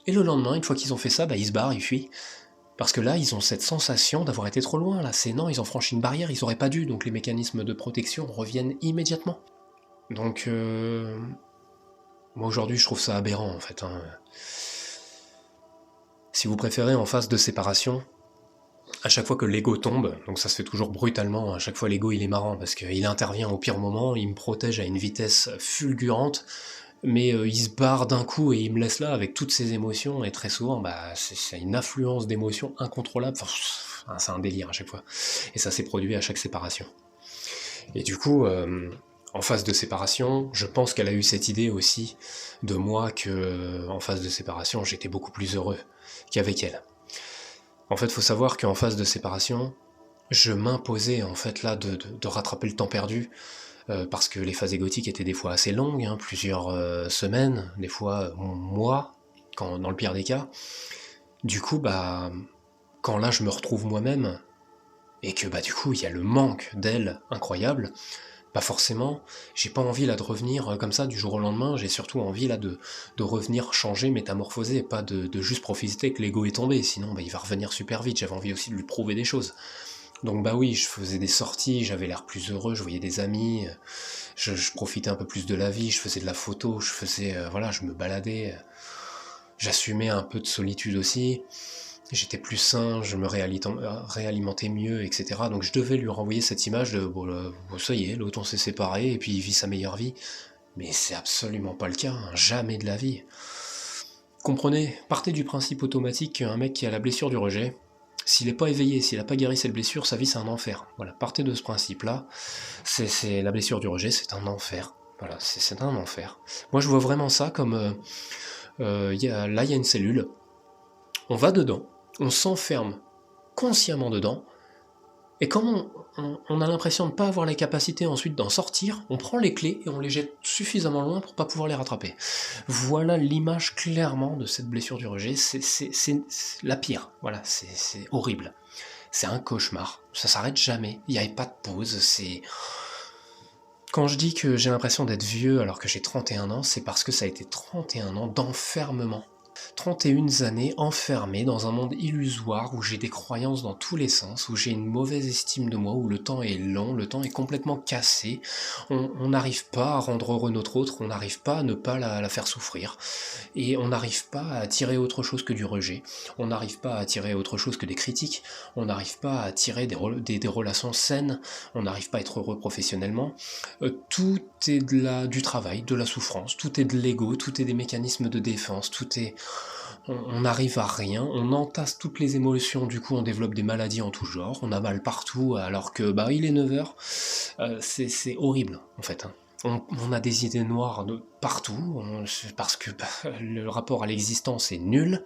et le lendemain, une fois qu'ils ont fait ça, bah ils se barrent, ils fuient. Parce que là, ils ont cette sensation d'avoir été trop loin, là, c'est non, ils ont franchi une barrière, ils auraient pas dû, donc les mécanismes de protection reviennent immédiatement. Donc, moi aujourd'hui, je trouve ça aberrant en fait, hein. Si vous préférez, en phase de séparation, à chaque fois que l'ego tombe, donc ça se fait toujours brutalement, à chaque fois l'ego il est marrant parce qu'il intervient au pire moment, il me protège à une vitesse fulgurante, mais il se barre d'un coup et il me laisse là avec toutes ses émotions, et très souvent c'est une affluence d'émotions incontrôlable, c'est un délire à chaque fois, et ça s'est produit à chaque séparation. Et du coup, en phase de séparation, je pense qu'elle a eu cette idée aussi de moi que, en phase de séparation, j'étais beaucoup plus heureux qu'avec elle. En fait, faut savoir qu'en phase de séparation, je m'imposais en fait là de rattraper le temps perdu, parce que les phases égotiques étaient des fois assez longues, hein, plusieurs semaines, des fois mois, dans le pire des cas. Du coup, quand là je me retrouve moi-même, et que du coup il y a le manque d'elle incroyable, forcément, j'ai pas envie là de revenir comme ça du jour au lendemain, j'ai surtout envie là de revenir changer, métamorphoser, et pas de juste profiter que l'ego est tombé, sinon il va revenir super vite, j'avais envie aussi de lui prouver des choses. Donc oui, je faisais des sorties, j'avais l'air plus heureux, je voyais des amis, je profitais un peu plus de la vie, je faisais de la photo, je me baladais, j'assumais un peu de solitude aussi, j'étais plus sain, je me réalimentais mieux, etc. Donc je devais lui renvoyer cette image de ça y est, l'autre on s'est séparés et puis il vit sa meilleure vie. Mais c'est absolument pas le cas, hein, jamais de la vie. Comprenez, partez du principe automatique qu'un mec qui a la blessure du rejet, s'il n'est pas éveillé, s'il n'a pas guéri cette blessure, sa vie c'est un enfer. Voilà, partez de ce principe-là. C'est la blessure du rejet, c'est un enfer. Voilà, c'est un enfer. Moi je vois vraiment ça comme là il y a une cellule, on va dedans, on s'enferme consciemment dedans, et quand on a l'impression de ne pas avoir les capacités ensuite d'en sortir, on prend les clés et on les jette suffisamment loin pour ne pas pouvoir les rattraper. Voilà l'image clairement de cette blessure du rejet, c'est la pire, voilà, c'est horrible. C'est un cauchemar, ça s'arrête jamais, il n'y avait pas de pause, c'est... Quand je dis que j'ai l'impression d'être vieux alors que j'ai 31 ans, c'est parce que ça a été 31 ans d'enfermement. 31 années enfermées dans un monde illusoire où j'ai des croyances dans tous les sens, où j'ai une mauvaise estime de moi, où le temps est long, le temps est complètement cassé, on n'arrive pas à rendre heureux notre autre, on n'arrive pas à ne pas la faire souffrir, et on n'arrive pas à attirer autre chose que du rejet, on n'arrive pas à attirer autre chose que des critiques, on n'arrive pas à attirer des relations saines, on n'arrive pas à être heureux professionnellement. Tout est du travail, de la souffrance, tout est de l'ego, tout est des mécanismes de défense, tout est... On n'arrive à rien, on entasse toutes les émotions, du coup on développe des maladies en tout genre, on a mal partout alors que il est 9h, c'est horrible en fait. Hein. On a des idées noires de partout, parce que le rapport à l'existence est nul.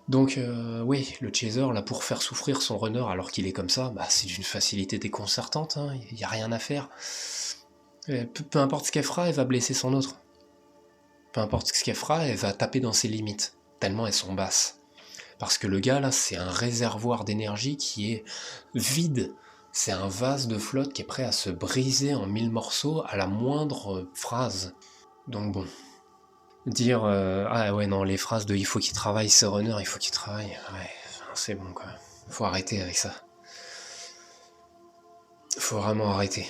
Donc oui, le chaser, là, pour faire souffrir son runner alors qu'il est comme ça, c'est d'une facilité déconcertante, il n'y a rien à faire. Peu importe ce qu'elle fera, elle va blesser son autre. Peu importe ce qu'elle fera, elle va taper dans ses limites, tellement elles sont basses. Parce que le gars, là, c'est un réservoir d'énergie qui est vide. C'est un vase de flotte qui est prêt à se briser en 1000 morceaux à la moindre phrase. Donc bon. Dire ah ouais, non, les phrases de il faut qu'il travaille, ce runner, il faut qu'il travaille, ouais, c'est bon quoi. Faut arrêter avec ça. Faut vraiment arrêter.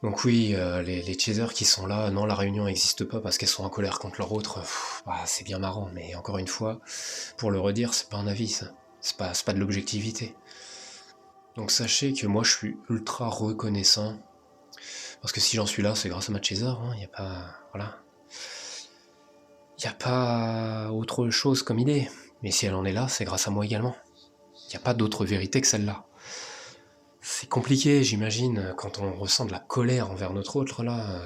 Donc oui, les chasers qui sont là, non, la réunion n'existe pas parce qu'elles sont en colère contre leur autre, c'est bien marrant, mais encore une fois, pour le redire, c'est pas un avis ça. C'est pas de l'objectivité. Donc sachez que moi je suis ultra reconnaissant, parce que si j'en suis là, c'est grâce à ma chaser, y a pas... Voilà. Y a pas autre chose comme idée, mais si elle en est là, c'est grâce à moi également. Y a pas d'autre vérité que celle-là. C'est compliqué, j'imagine, quand on ressent de la colère envers notre autre, là.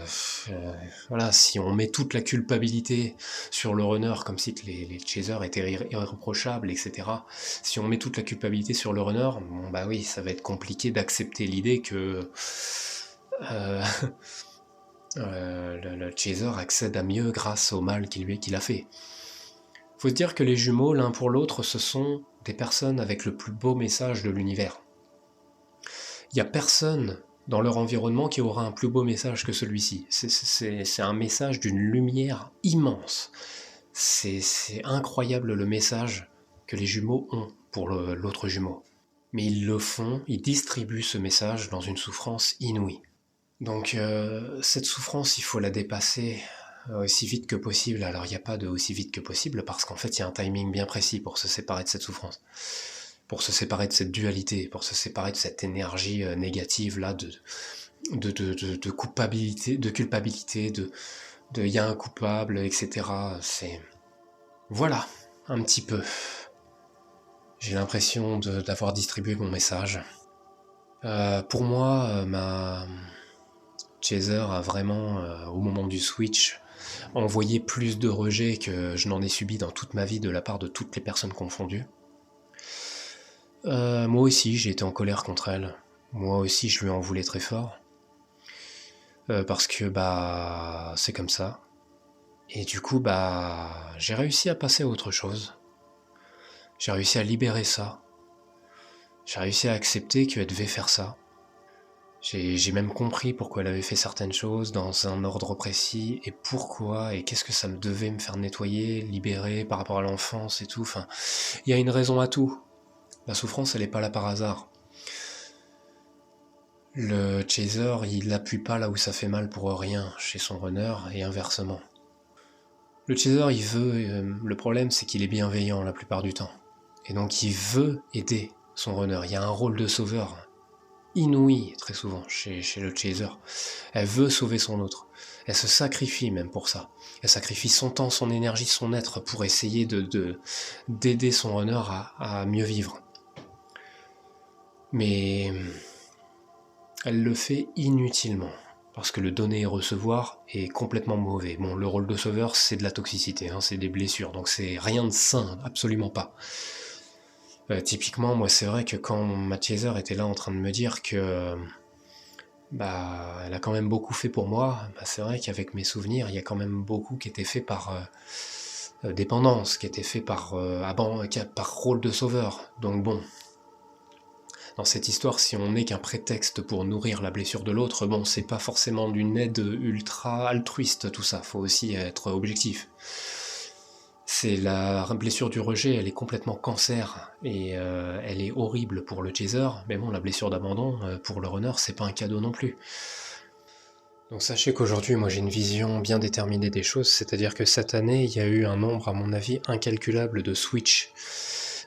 Voilà, si on met toute la culpabilité sur le runner, comme si les chasers étaient irréprochables, etc. Si on met toute la culpabilité sur le runner, oui, ça va être compliqué d'accepter l'idée que le chaser accède à mieux grâce au mal qu'il a fait. Faut se dire que les jumeaux, l'un pour l'autre, ce sont des personnes avec le plus beau message de l'univers. Il n'y a personne dans leur environnement qui aura un plus beau message que celui-ci. C'est un message d'une lumière immense. C'est incroyable le message que les jumeaux ont pour l'autre jumeau. Mais ils le font, ils distribuent ce message dans une souffrance inouïe. Donc cette souffrance, il faut la dépasser aussi vite que possible. Alors il n'y a pas de aussi vite que possible parce qu'en fait il y a un timing bien précis pour se séparer de cette souffrance. pour se séparer de cette dualité, pour se séparer de cette énergie négative là de culpabilité, de y a un coupable, etc. C'est voilà, un petit peu. J'ai l'impression d'avoir distribué mon message. Pour moi, ma Chaser a vraiment, au moment du switch, envoyé plus de rejet que je n'en ai subi dans toute ma vie de la part de toutes les personnes confondues. Moi aussi, j'ai été en colère contre elle. Moi aussi, je lui en voulais très fort. Parce que, c'est comme ça. Et du coup, j'ai réussi à passer à autre chose. J'ai réussi à libérer ça. J'ai réussi à accepter qu'elle devait faire ça. J'ai même compris pourquoi elle avait fait certaines choses dans un ordre précis, et pourquoi, et qu'est-ce que ça me devait me faire nettoyer, libérer par rapport à l'enfance et tout. Enfin, il y a une raison à tout. La souffrance, elle n'est pas là par hasard. Le chaser, il n'appuie pas là où ça fait mal pour rien chez son runner, et inversement. Le chaser, il veut... le problème, c'est qu'il est bienveillant la plupart du temps. Et donc, il veut aider son runner. Il y a un rôle de sauveur inouï, très souvent, chez le chaser. Elle veut sauver son autre. Elle se sacrifie même pour ça. Elle sacrifie son temps, son énergie, son être pour essayer d'aider son runner à mieux vivre. Mais elle le fait inutilement. Parce que le donner et recevoir est complètement mauvais. Bon, le rôle de sauveur, c'est de la toxicité, c'est des blessures, donc c'est rien de sain, absolument pas. Typiquement, moi, c'est vrai que quand ma chaser était là en train de me dire que elle a quand même beaucoup fait pour moi, c'est vrai qu'avec mes souvenirs, il y a quand même beaucoup qui était fait par dépendance, qui était fait par rôle de sauveur. Donc bon, dans cette histoire, si on n'est qu'un prétexte pour nourrir la blessure de l'autre, bon, c'est pas forcément d'une aide ultra altruiste tout ça, faut aussi être objectif. C'est la blessure du rejet, elle est complètement cancer, et elle est horrible pour le chaser, mais bon, la blessure d'abandon, pour le runner, c'est pas un cadeau non plus. Donc sachez qu'aujourd'hui, moi j'ai une vision bien déterminée des choses, c'est-à-dire que cette année, il y a eu un nombre, à mon avis, incalculable de switch,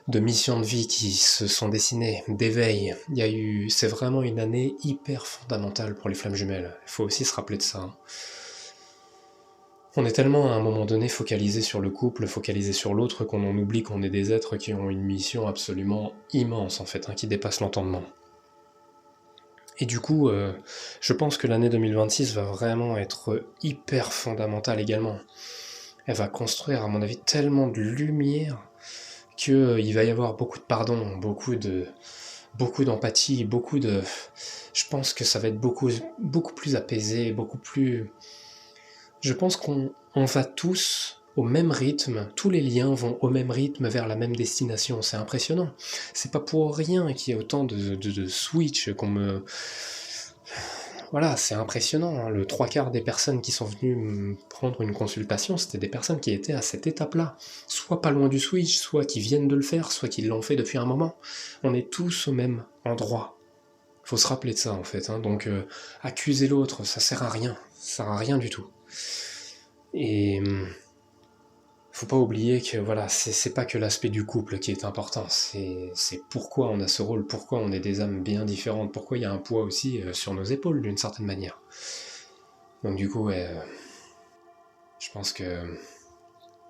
de missions de vie qui se sont dessinées, d'éveil. C'est vraiment une année hyper fondamentale pour les flammes jumelles. Il faut aussi se rappeler de ça. On est tellement à un moment donné focalisé sur le couple, focalisé sur l'autre, qu'on en oublie qu'on est des êtres qui ont une mission absolument immense en fait, qui dépasse l'entendement. Et du coup, je pense que l'année 2026 va vraiment être hyper fondamentale également. Elle va construire, à mon avis, tellement de lumière qu'il va y avoir beaucoup de pardon, beaucoup d'empathie, Je pense que ça va être beaucoup plus apaisé, beaucoup plus... Je pense qu'on va tous au même rythme, tous les liens vont au même rythme vers la même destination, c'est impressionnant. C'est pas pour rien qu'il y a autant de switch qu'on me... Voilà, c'est impressionnant, le 3/4 des personnes qui sont venues me prendre une consultation, c'était des personnes qui étaient à cette étape-là, soit pas loin du switch, soit qui viennent de le faire, soit qui l'ont fait depuis un moment. On est tous au même endroit. Faut se rappeler de ça en fait, donc accuser l'autre, ça sert à rien, ça sert à rien du tout. Et faut pas oublier que voilà, c'est pas que l'aspect du couple qui est important, c'est pourquoi on a ce rôle, pourquoi on est des âmes bien différentes, pourquoi il y a un poids aussi sur nos épaules d'une certaine manière. Donc du coup, je pense que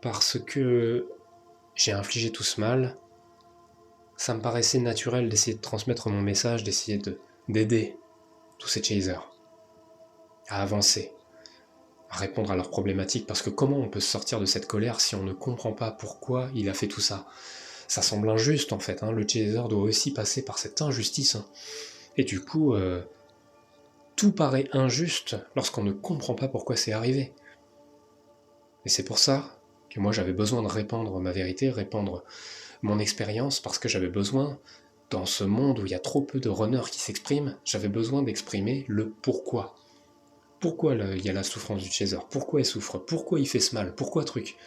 parce que j'ai infligé tout ce mal, ça me paraissait naturel d'essayer de transmettre mon message, d'essayer d'aider tous ces chasers à avancer, à répondre à leurs problématiques, parce que comment on peut se sortir de cette colère si on ne comprend pas pourquoi il a fait tout ça? Ça semble injuste en fait, le chaser doit aussi passer par cette injustice, et du coup, tout paraît injuste lorsqu'on ne comprend pas pourquoi c'est arrivé. Et c'est pour ça que moi j'avais besoin de répandre ma vérité, répandre mon expérience, parce que j'avais besoin, dans ce monde où il y a trop peu de runners qui s'expriment, j'avais besoin d'exprimer le pourquoi. Pourquoi il y a la souffrance du chaser? Pourquoi il souffre? Pourquoi il fait ce mal? Pourquoi truc?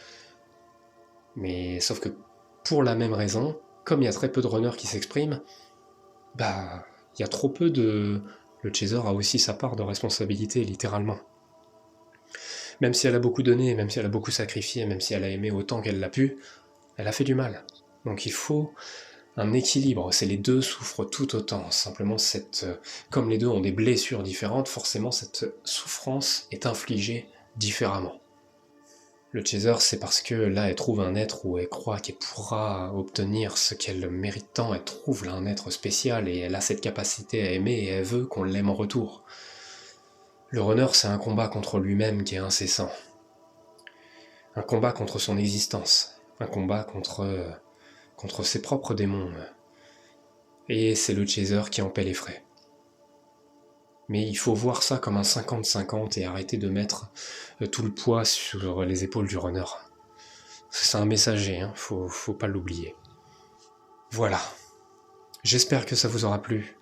Mais sauf que pour la même raison, comme il y a très peu de runners qui s'expriment, il y a trop peu de... Le chaser a aussi sa part de responsabilité, littéralement. Même si elle a beaucoup donné, même si elle a beaucoup sacrifié, même si elle a aimé autant qu'elle l'a pu, elle a fait du mal. Donc il faut un équilibre. C'est les deux souffrent tout autant. Simplement, comme les deux ont des blessures différentes, forcément cette souffrance est infligée différemment. Le chaser, c'est parce que là, elle trouve un être où elle croit qu'elle pourra obtenir ce qu'elle mérite tant. Elle trouve là un être spécial et elle a cette capacité à aimer et elle veut qu'on l'aime en retour. Le runner, c'est un combat contre lui-même qui est incessant. Un combat contre son existence. Un combat contre ses propres démons. Et c'est le chaser qui en paie les frais. Mais il faut voir ça comme un 50-50 et arrêter de mettre tout le poids sur les épaules du runner. C'est un messager, hein, faut pas l'oublier. Voilà. J'espère que ça vous aura plu.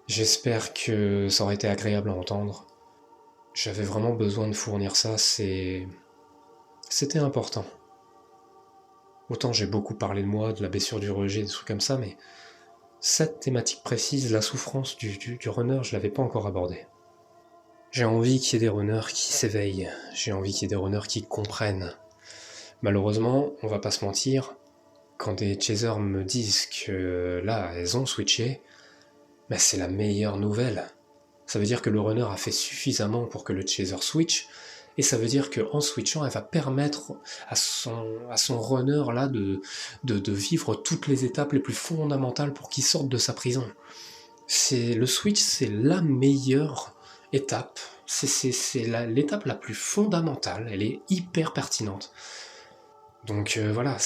J'espère que ça aurait été agréable à entendre. J'avais vraiment besoin de fournir ça, c'était important. Autant j'ai beaucoup parlé de moi, de la blessure du rejet, des trucs comme ça, mais cette thématique précise, la souffrance du runner, je l'avais pas encore abordée. J'ai envie qu'il y ait des runners qui s'éveillent, j'ai envie qu'il y ait des runners qui comprennent. Malheureusement, on va pas se mentir, quand des chasers me disent que là, elles ont switché, ben c'est la meilleure nouvelle. Ça veut dire que le runner a fait suffisamment pour que le chaser switch, et ça veut dire qu'en switchant, elle va permettre à son runner là de vivre toutes les étapes les plus fondamentales pour qu'il sorte de sa prison. Le switch, c'est la meilleure étape, c'est l'étape la plus fondamentale, elle est hyper pertinente. Donc voilà,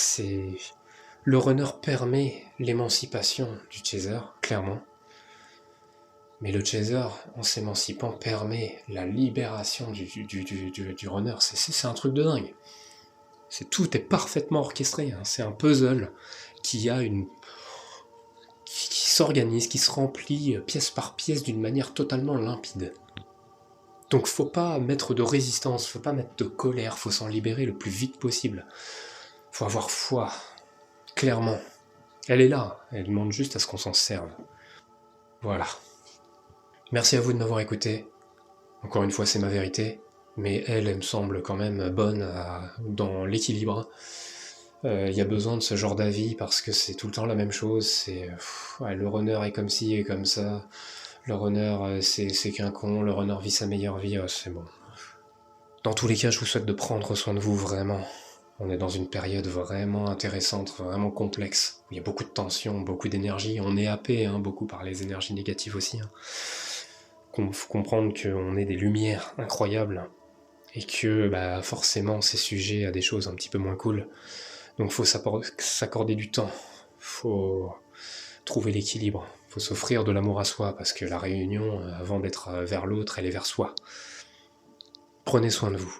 le runner permet l'émancipation du chaser, clairement. Mais le chaser, en s'émancipant, permet la libération du runner. C'est un truc de dingue. Tout est parfaitement orchestré. Hein. C'est un puzzle qui s'organise, qui se remplit pièce par pièce d'une manière totalement limpide. Donc faut pas mettre de résistance, faut pas mettre de colère, faut s'en libérer le plus vite possible. Faut avoir foi, clairement. Elle est là, elle demande juste à ce qu'on s'en serve. Voilà. Merci à vous de m'avoir écouté. Encore une fois, c'est ma vérité, mais elle me semble quand même bonne dans l'équilibre. Il y a besoin de ce genre d'avis parce que c'est tout le temps la même chose. Le runner est comme ci et comme ça. Le runner, c'est qu'un con. Le runner vit sa meilleure vie. C'est bon. Dans tous les cas, je vous souhaite de prendre soin de vous vraiment. On est dans une période vraiment intéressante, vraiment complexe. Il y a beaucoup de tensions, beaucoup d'énergie. On est happé beaucoup par les énergies négatives aussi. Faut comprendre qu'on est des lumières incroyables et que forcément c'est sujet à des choses un petit peu moins cool. Donc faut s'accorder du temps, faut trouver l'équilibre, faut s'offrir de l'amour à soi parce que la réunion, avant d'être vers l'autre, elle est vers soi. Prenez soin de vous.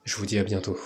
Je vous dis à bientôt.